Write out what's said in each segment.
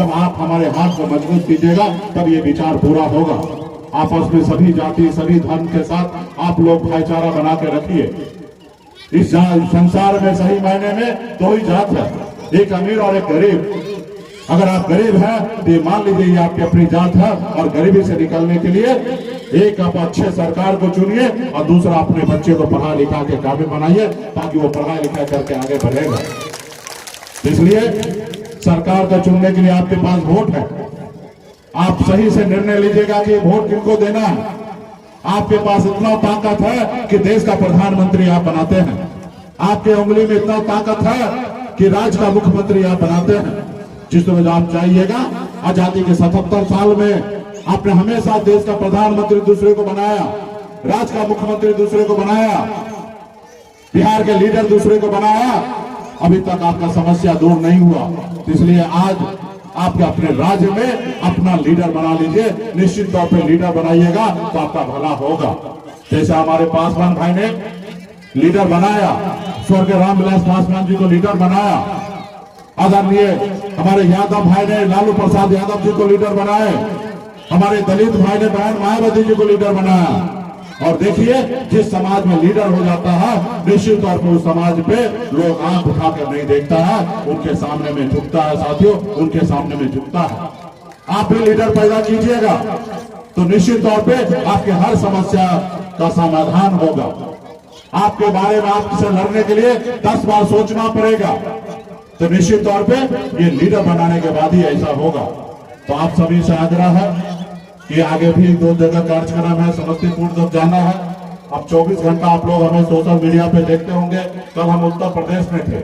जब आप हमारे हाथ को मजबूत कीजिएगा तब ये विचार पूरा होगा। आपस में सभी जाति सभी धर्म के साथ आप लोग भाईचारा बना के रखिए। इस संसार में सही मायने में दो ही जात है, एक अमीर और एक गरीब। अगर आप गरीब हैं तो ये मान लीजिए ये आपकी अपनी जात है, और गरीबी से निकलने के लिए एक आप अच्छे सरकार को चुनिए और दूसरा अपने बच्चे को पढ़ा लिखा के काबिल बनाइए ताकि वो पढ़ाई लिखा करके आगे बढ़ेगा। इसलिए सरकार को चुनने के लिए आपके पास वोट है, आप सही से निर्णय लीजिएगा कि वोट किनको देना है। आपके पास इतना ताकत है कि देश का प्रधानमंत्री आप बनाते हैं, आपके उंगली में इतना ताकत है कि राज्य का मुख्यमंत्री आप बनाते हैं। जिस तरह आप चाहिएगा। आजादी के 77 साल में आपने हमेशा देश का प्रधानमंत्री दूसरे को बनाया, राज्य का मुख्यमंत्री दूसरे को बनाया, बिहार के लीडर दूसरे को बनाया, अभी तक आपका समस्या दूर नहीं हुआ। इसलिए आज आपके अपने राज्य में अपना लीडर बना लीजिए, निश्चित तौर पे लीडर बनाइएगा तो आपका भला होगा। जैसे हमारे पासवान भाई ने लीडर बनाया, स्वर्गीय रामविलास पासवान जी को लीडर बनाया, आदरणीय हमारे यादव भाई ने लालू प्रसाद यादव जी को लीडर बनाए, हमारे दलित भाई ने बहन मायावती जी को लीडर बनाया। और देखिए जिस समाज में लीडर हो जाता है निश्चित तौर पर उस समाज पे लोग आंख उठाकर नहीं देखता है, उनके सामने में झुकता है। साथियों, उनके सामने में झुकता है। आप भी लीडर पैदा कीजिएगा तो निश्चित तौर पे आपके हर समस्या का समाधान होगा। आपके बारे में आपसे लड़ने के लिए 10 बार सोचना पड़ेगा, तो निश्चित तौर पे ये लीडर बनाने के बाद ही ऐसा होगा। तो आप सभी से आग्रह है कि आगे भी 2 जगह कार्यक्रम है, समस्तीपुर तक जाना है। अब 24 घंटा आप लोग हमें सोशल मीडिया पे देखते होंगे। कल हम उत्तर प्रदेश में थे,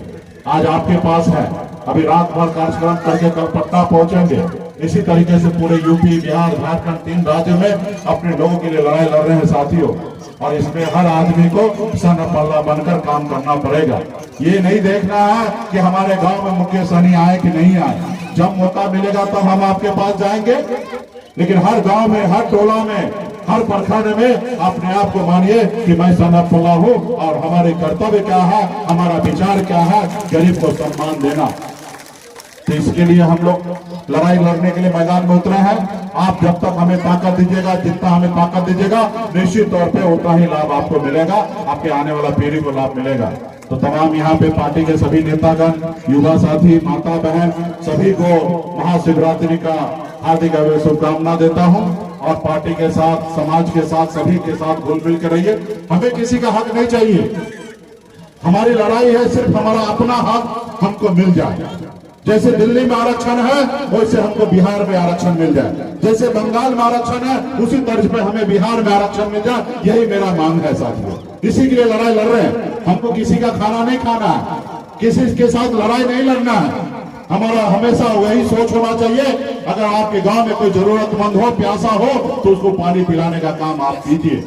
आज आपके पास है। अभी रात भर कार्यक्रम करके कल पटना पहुंचेंगे। इसी तरीके से पूरे यूपी, बिहार, झारखंड 3 राज्यों में अपने लोगों के लिए लड़ाई लड़ रहे हैं साथियों। और इसमें हर आदमी को सन पल्ला बनकर काम करना पड़ेगा। ये नहीं देखना है कि हमारे गांव में मुकेश सहनी आए कि नहीं आए, जब मौका मिलेगा तब हम आपके पास जाएंगे। लेकिन हर गांव में, हर टोला में, हर प्रखंड में अपने आप को मानिए कि मैं सन पल्ला हूँ और हमारे कर्तव्य क्या है, हमारा विचार क्या है, गरीब को सम्मान देना। तो इसके लिए हम लोग लड़ाई लड़ने के लिए मैदान में उतरे हैं। आप जब तक हमें ताकत दीजिएगा, जितना हमें ताकत दीजिएगा, निश्चित तौर पे उतना ही लाभ आपको मिलेगा, आपके आने वाला पीढ़ी को लाभ मिलेगा। तो तमाम यहाँ पे पार्टी के सभी नेतागण, युवा साथी, माता बहन सभी को महाशिवरात्रि का हार्दिक शुभकामना देता हूँ। और पार्टी के साथ, समाज के साथ, सभी के साथ घुल मिल कर रहिए। हमें किसी का हक नहीं चाहिए, हमारी लड़ाई है सिर्फ हमारा अपना हक हमको मिल जाए। जैसे दिल्ली में आरक्षण है वैसे हमको बिहार में आरक्षण मिल जाए, जैसे बंगाल में आरक्षण है उसी तर्ज पे हमें बिहार में आरक्षण मिल जाए, यही मेरा मांग है साथियों। इसी के लिए लड़ाई लड़ रहे हैं। हमको किसी का खाना नहीं खाना है, किसी के साथ लड़ाई नहीं लड़ना है। हमारा हमेशा वही सोच होना चाहिए, अगर आपके गांव में कोई जरूरतमंद हो, प्यासा हो, तो उसको पानी पिलाने का काम आप कीजिए।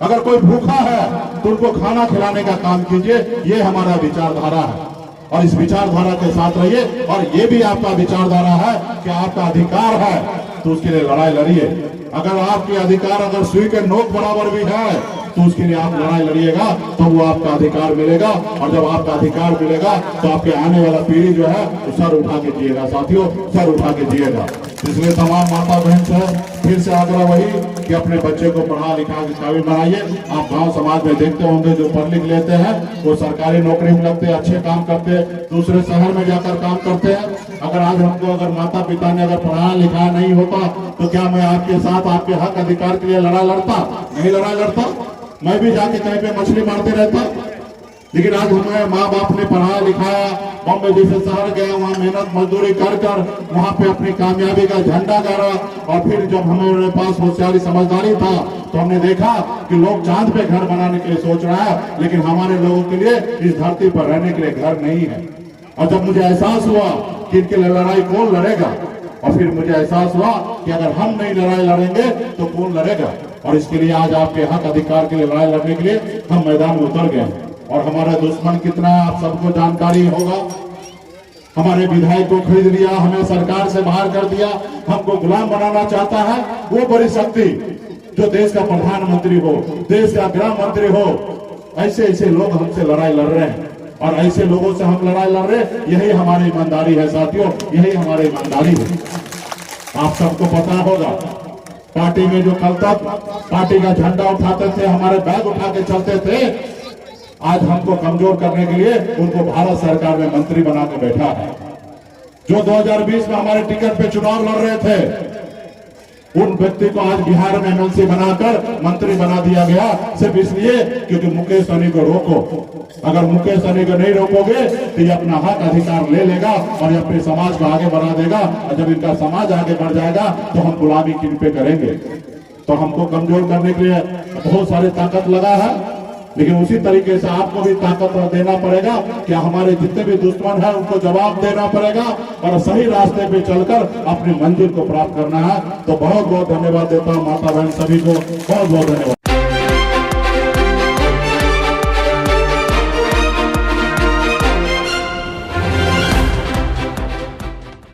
अगर कोई भूखा है तो उनको खाना खिलाने का काम कीजिए। ये हमारा विचारधारा है और इस विचारधारा के साथ रहिए। और ये भी आपका विचारधारा है कि आपका अधिकार है तो उसके लिए लड़ाई लड़िए। अगर आपके अधिकार अगर सुई के नोक बराबर भी है तो उसके लिए आप लड़ाई लड़िएगा तो वो आपका अधिकार मिलेगा। और जब आपका अधिकार मिलेगा तो आपके आने वाला पीढ़ी जो है वो सर उठा के जिएगा साथियों, सर उठा के जिएगा। इसलिए तमाम माता बहन से फिर से आग्रह वही कि अपने बच्चे को पढ़ा लिखा के काबिल बनाइए। आप गांव समाज में देखते होंगे जो पढ़ लिख लेते हैं वो सरकारी नौकरी में लगते, अच्छे काम करते, दूसरे शहर में जाकर काम करते हैं। अगर आज हमको अगर माता पिता ने अगर पढ़ाया लिखाया नहीं होता तो क्या मैं आपके साथ आपके हक अधिकार के लिए लड़ाई लड़ता? नहीं लड़ाई लड़ता। मैं भी जाके कहीं पे मछली मारते रहता। लेकिन आज हमें माँ बाप ने पढ़ाया लिखाया, बॉम्बे जैसे शहर गया, वहाँ मेहनत मजदूरी कर कर वहाँ पे अपनी कामयाबी का झंडा गाड़ा। और फिर जब हमारे पास होशियारी समझदारी था तो हमने देखा कि लोग चांद पे घर बनाने के लिए सोच रहा है, लेकिन हमारे लोगों के लिए इस धरती पर रहने के लिए घर नहीं है। और जब मुझे एहसास हुआ कि इनके लिए लड़ाई कौन लड़ेगा, और फिर मुझे एहसास हुआ कि अगर हम नहीं लड़ाई लड़ेंगे तो कौन लड़ेगा। और इसके लिए आज आपके हक अधिकार के लिए लड़ाई लड़ने के लिए हम मैदान में उतर गए। और हमारा दुश्मन कितना है आप सबको जानकारी होगा। हमारे विधायक को खरीद लिया, हमें सरकार से बाहर कर दिया, हमको गुलाम बनाना चाहता है वो बड़ी शक्ति जो देश का प्रधानमंत्री हो, देश का गृह मंत्री हो, ऐसे ऐसे लोग हमसे लड़ाई लड़ रहे हैं। और ऐसे लोगों से हम लड़ाई लड़ रहे, यही हमारी ईमानदारी है साथियों, यही हमारी ईमानदारी है। आप सबको पता होगा पार्टी में जो कल तक पार्टी का झंडा उठाते थे, हमारे बैग उठा के चलते थे, आज हमको कमजोर करने के लिए उनको भारत सरकार में मंत्री बना के बैठा है। जो 2020 में हमारे टिकट पे चुनाव लड़ रहे थे, उन व्यक्ति को आज बिहार में एमएलसी बनाकर मंत्री बना दिया गया, सिर्फ इसलिए क्योंकि मुकेश सहनी को रोको। अगर मुकेश सहनी को नहीं रोकोगे तो ये अपना हक अधिकार ले लेगा और ये अपने समाज को आगे बढ़ा देगा, और जब इनका समाज आगे बढ़ जाएगा तो हम गुलामी किन पे करेंगे। तो हमको कमजोर करने के लिए बहुत सारी ताकत लगा है, लेकिन उसी तरीके से आपको भी ताकत देना पड़ेगा कि हमारे जितने भी दुश्मन हैं उनको जवाब देना पड़ेगा और सही रास्ते पे चलकर अपनी मंजिल को प्राप्त करना है। तो बहुत बहुत धन्यवाद देता हूँ माता बहन सभी को, बहुत बहुत धन्यवाद।